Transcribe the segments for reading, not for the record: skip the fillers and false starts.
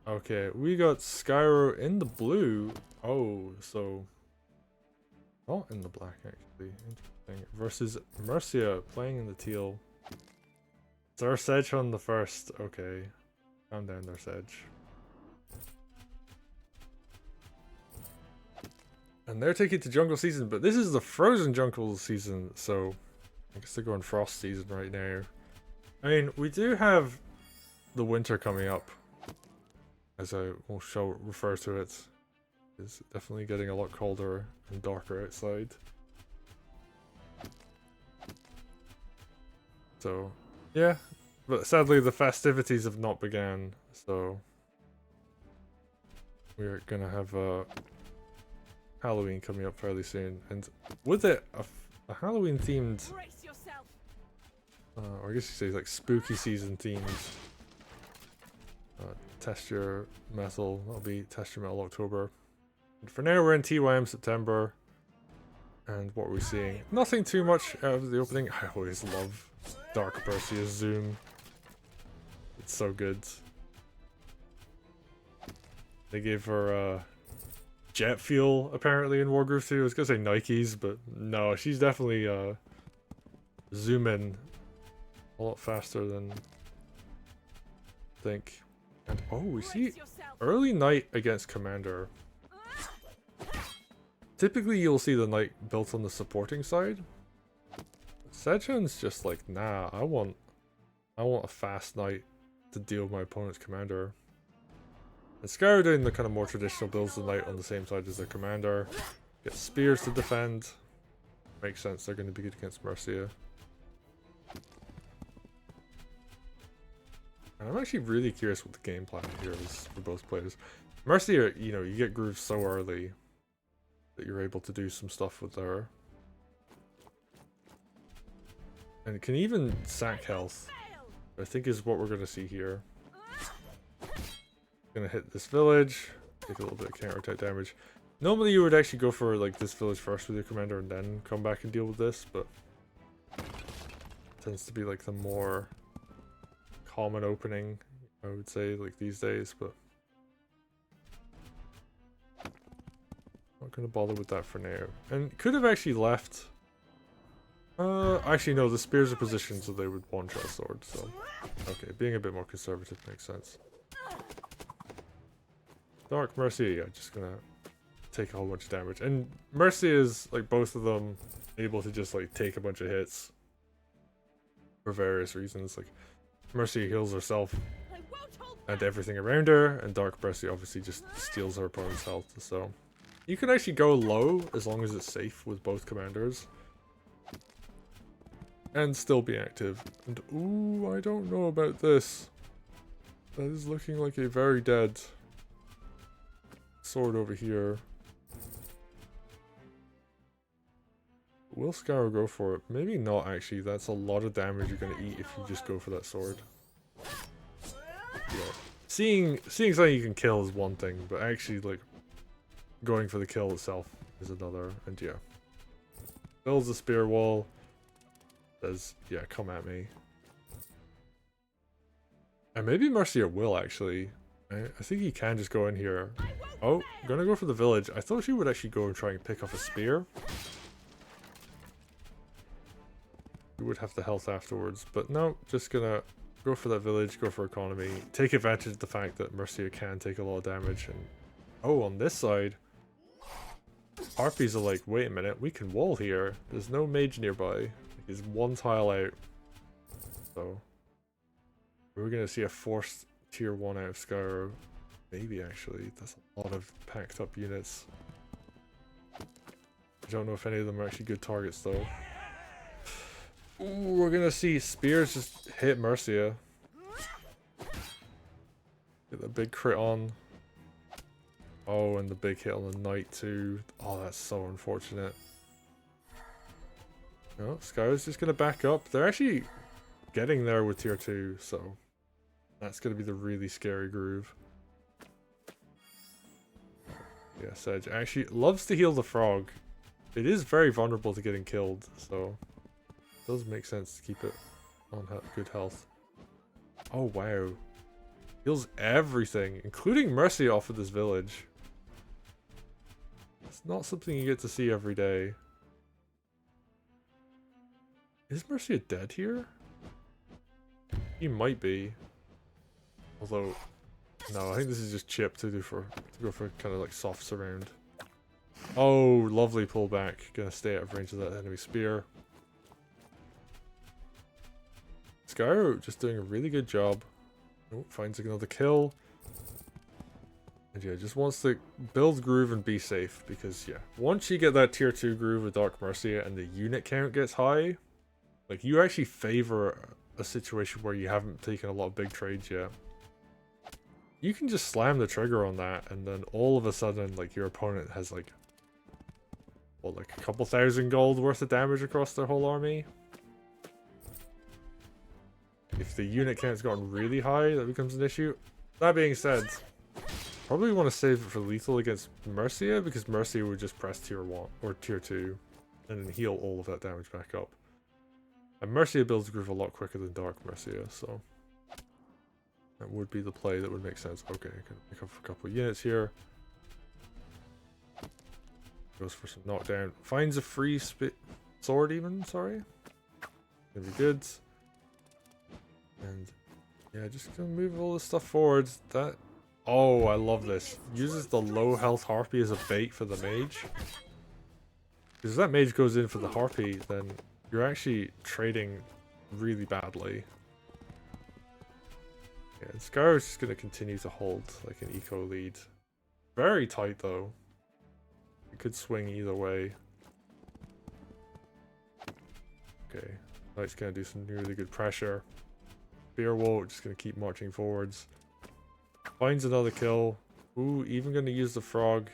Okay, we got Skyro in the blue. Oh, so not in the black actually. Interesting. Versus Mercia playing in the teal. It's our Sedgehun the first. Okay. Calm down there, Sedge. And they're taking to jungle season, but this is the frozen jungle season, so I guess they're going frost season right now. I mean, we do have the winter coming up, as I will refer to it. It's definitely getting a lot colder and darker outside. So, yeah. But sadly, the festivities have not begun, so we're gonna have Halloween coming up fairly soon, and with it, a Halloween themed, or I guess you say like spooky season themed. Test Your Metal, that'll be Test Your Metal October. And for now, we're in TYM September, and what are we seeing? Nothing too much out of the opening. I always love Dark Mercia's zoom. It's so good. They gave her jet fuel apparently in Wargroove 2. I was gonna say Nikes, but no, she's definitely zooming a lot faster than I think. And oh, we see early Knight against Commander. Typically you'll see the Knight built on the supporting side. Sedgehun's just like, nah, I want a fast Knight to deal with my opponent's Commander. And Skyro doing the kind of more traditional builds the Knight on the same side as their Commander. Get spears to defend. Makes sense, they're going to be good against Mercia. And I'm actually really curious what the game plan here is for both players. Mercia, you know, you get grooves so early that you're able to do some stuff with her. And it can even sack health, I think is what we're going to see here. Gonna hit this village, take a little bit of counter-attack damage. Normally you would actually go for like this village first with your commander and then come back and deal with this, but it tends to be like the more common opening, I would say, like these days, but not gonna bother with that for now. And could have actually left. Actually no, the spears are positioned so they would one-shot sword, so okay, being a bit more conservative makes sense. Dark Mercia, yeah, just gonna take a whole bunch of damage. And Mercia is, like, both of them able to just, like, take a bunch of hits for various reasons. Like, Mercia heals herself and everything around her, and Dark Mercia obviously just steals her opponent's health. So you can actually go low as long as it's safe with both commanders and still be active. And ooh, I don't know about this. That is looking like a very dead sword over here. Will Skyro go for it? Maybe not actually. That's a lot of damage you're gonna eat if you just go for that sword. Yeah. Seeing something you can kill is one thing, but actually like going for the kill itself is another. And yeah. Builds a spear wall. Says, yeah, come at me. And maybe Mercia will actually. I think he can just go in here. Oh, gonna go for the village. I thought she would actually go and try and pick off a spear. We would have the health afterwards, but no, just gonna go for that village, go for economy, take advantage of the fact that Mercia can take a lot of damage. And oh, on this side, Harpies are like, wait a minute, we can wall here. There's no mage nearby. He's one tile out. So we're gonna see a forced tier 1 out of Skyro. Maybe actually. That's a lot of packed up units. I don't know if any of them are actually good targets though. Ooh, we're gonna see spears just hit Mercia. Get the big crit on. Oh, and the big hit on the knight too. Oh, that's so unfortunate. No, Skyro's just gonna back up. They're actually getting there with tier 2, so that's gonna be the really scary groove. Yeah, Sedge actually loves to heal the frog. It is very vulnerable to getting killed, so it does make sense to keep it on good health. Oh wow. Heals everything, including Mercy off of this village. It's not something you get to see every day. Is Mercia dead here? He might be. Although, no, I think this is just chip to go for kind of like soft surround. Oh, lovely pullback. Gonna stay out of range of that enemy spear. Skyro just doing a really good job. Oh, finds another kill. And yeah, just wants to build groove and be safe. Because yeah, once you get that tier 2 groove with Dark Mercia and the unit count gets high, like you actually favor a situation where you haven't taken a lot of big trades yet. You can just slam the trigger on that and then all of a sudden like your opponent has like, what, like a couple thousand gold worth of damage across their whole army. If the unit count's gotten really high, that becomes an issue. That being said, probably want to save it for lethal against Mercia, because Mercia would just press tier 1 or tier 2 and then heal all of that damage back up. And Mercia builds groove a lot quicker than Dark Mercia, so that would be the play that would make sense. Okay, I can pick up a couple of units here. Goes for some knockdown. Finds a free sword even, sorry. Gonna be good. And yeah, just gonna move all this stuff forwards. That, oh, I love this. Uses the low health harpy as a bait for the mage. Because if that mage goes in for the harpy, then you're actually trading really badly. Yeah, and Skyro's just gonna continue to hold like an eco lead. Very tight though. It could swing either way. Okay, Knight's gonna do some really good pressure. Beerwolf just gonna keep marching forwards. Finds another kill. Ooh, even gonna use the frog.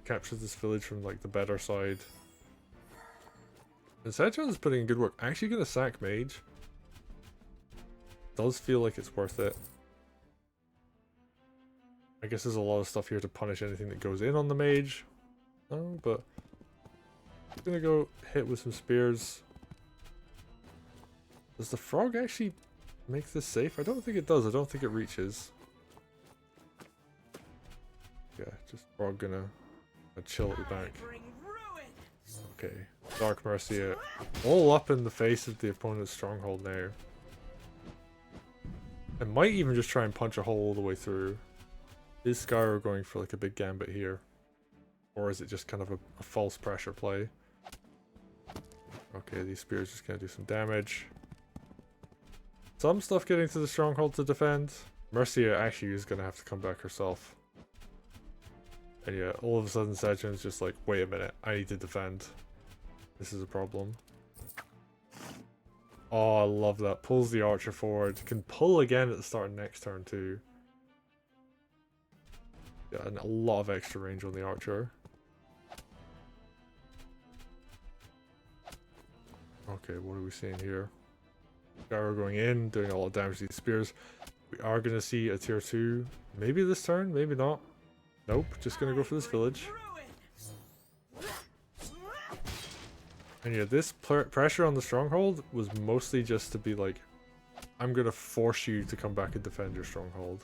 Captures this village from like the better side. And Sedgehun's putting in good work. Actually gonna sack mage. Does feel like it's worth it. I guess there's a lot of stuff here to punish anything that goes in on the mage. Oh, but I'm gonna go hit with some spears. Does the frog actually make this safe? I don't think it does. I don't think it reaches. Yeah, just frog gonna chill at the back. Okay, Dark Mercia all up in the face of the opponent's stronghold now. I might even just try and punch a hole all the way through. Is Skyro going for like a big gambit here? Or is it just kind of a false pressure play? Okay, these spears just gonna do some damage. Some stuff getting to the stronghold to defend. Mercia actually is gonna have to come back herself. And yeah, all of a sudden Sedgehun's just like, wait a minute, I need to defend. This is a problem. Oh, I love that. Pulls the archer forward. Can pull again at the start of next turn too. Yeah, and a lot of extra range on the archer. Okay, what are we seeing here? Skyro going in, doing a lot of damage to these spears. We are going to see a tier 2. Maybe this turn, maybe not. Nope, just going to go for this village. And yeah, this pressure on the stronghold was mostly just to be like, I'm going to force you to come back and defend your stronghold.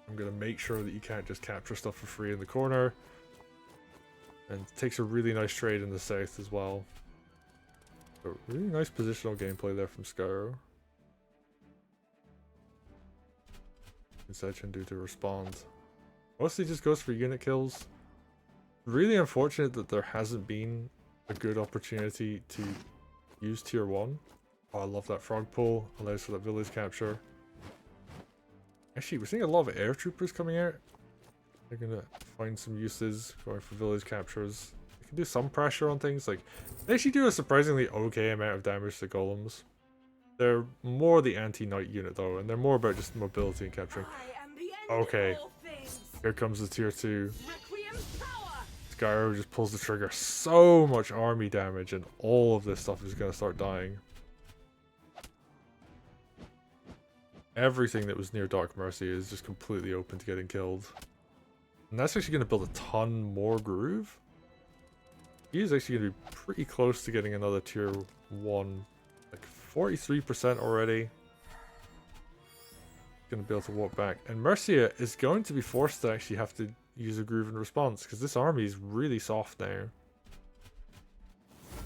I'm going to make sure that you can't just capture stuff for free in the corner. And takes a really nice trade in the south as well. So really nice positional gameplay there from Skyro. And Sedgehun do to respond. Mostly just goes for unit kills. Really unfortunate that there hasn't been a good opportunity to use tier 1. Oh, I love that frog pull. Allows for that village capture. Actually, we're seeing a lot of air troopers coming out. They're gonna find some uses going for village captures. They can do some pressure on things. Like, they actually do a surprisingly okay amount of damage to golems. They're more the anti-knight unit though, and they're more about just mobility and capturing. Okay, here comes the tier 2. Skyro just pulls the trigger. So much army damage, and all of this stuff is gonna start dying. Everything that was near Dark Mercy is just completely open to getting killed. And that's actually going to build a ton more groove. He is actually going to be pretty close to getting another tier 1. Like 43% already. going to be able to walk back. And Mercia is going to be forced to actually have to use a groove in response because this army is really soft now.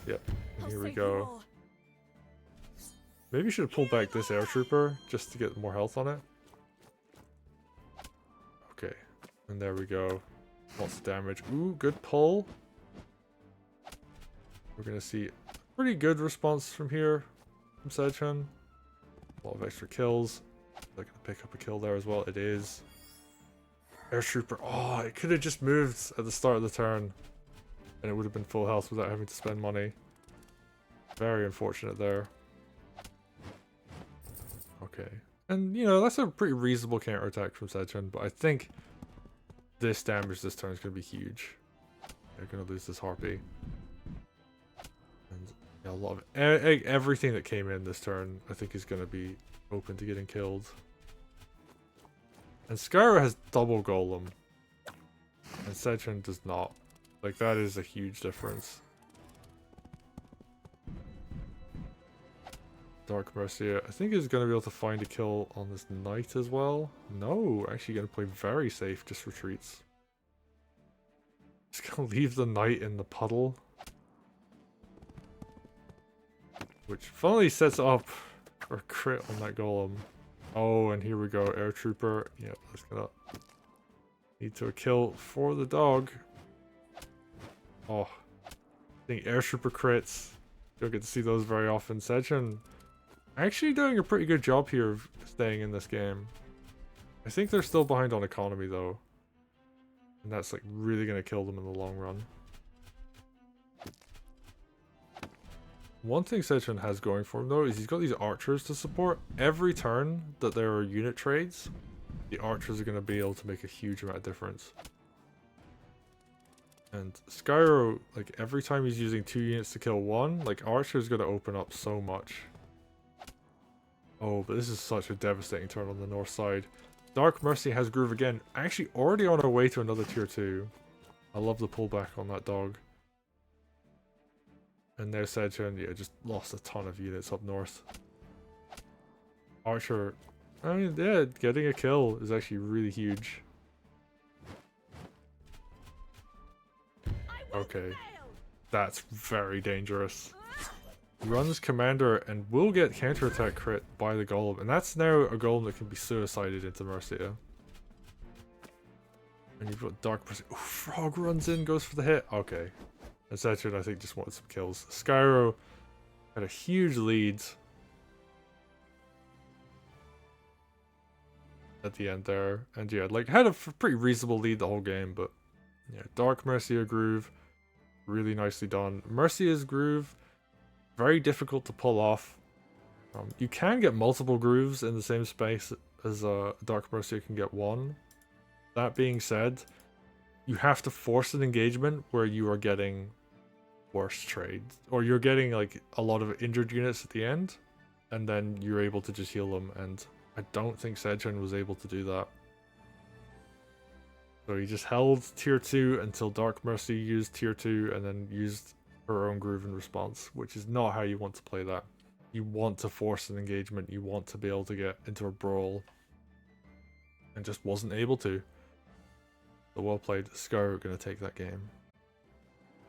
Yep, and here we go. Maybe you should have pulled back this air trooper just to get more health on it. Okay, and there we go. Lots of damage. Ooh, good pull. We're going to see a pretty good response from here from Sedgehun. A lot of extra kills. They're going to pick up a kill there as well. It is. Air trooper. Oh, it could have just moved at the start of the turn. And it would have been full health without having to spend money. Very unfortunate there. Okay. And, you know, that's a pretty reasonable counterattack from Sedgehun, but I think this damage this turn is going to be huge. They're going to lose this Harpy. And yeah, a lot of everything that came in this turn, I think, is going to be open to getting killed. And Skyro has double Golem. And Sedgehun does not. Like, that is a huge difference. Dark Mercia, I think, is going to be able to find a kill on this knight as well. No, actually going to play very safe, just retreats. Just going to leave the knight in the puddle. Which funnily sets up for a crit on that golem. Oh, and here we go, air trooper. Yeah, that's going to lead to a kill for the dog. Oh, I think air trooper crits. Don't get to see those very often. Sedgehun actually doing a pretty good job here of staying in this game. I think they're still behind on economy though. And that's like really going to kill them in the long run. One thing Sedgehun has going for him though is he's got these archers to support. Every turn that there are unit trades, the archers are going to be able to make a huge amount of difference. And Skyro, like every time he's using 2 units to kill one, like Archer is going to open up so much. Oh, but this is such a devastating turn on the north side. Dark Mercy has Groove again. Actually already on our way to another tier 2. I love the pullback on that dog. And there's Sedgehun, yeah, just lost a ton of units up north. Archer, I mean, yeah, getting a kill is actually really huge. Okay, that's very dangerous. Runs commander and will get counterattack crit by the golem, and that's now a golem that can be suicided into Mercia. And you've got Dark Mercy. Oh, Frog runs in, goes for the hit. Okay. And Sedgehun, I think, just wanted some kills. Skyro had a huge lead at the end there. And yeah, like, had a pretty reasonable lead the whole game, but yeah, Dark Mercia Groove. Really nicely done. Mercia's Groove, very difficult to pull off. You can get multiple grooves in the same space as Dark Mercia can get one. That being said, you have to force an engagement where you are getting worse trades, or you're getting like a lot of injured units at the end, and then you're able to just heal them. And I don't think Sedgehun was able to do that. So he just held tier 2 until Dark Mercy used tier 2 and then used her own groove in response, which is not how you want to play that. You want to force an engagement, you want to be able to get into a brawl, and just wasn't able to. So well played. Skyro going to take that game.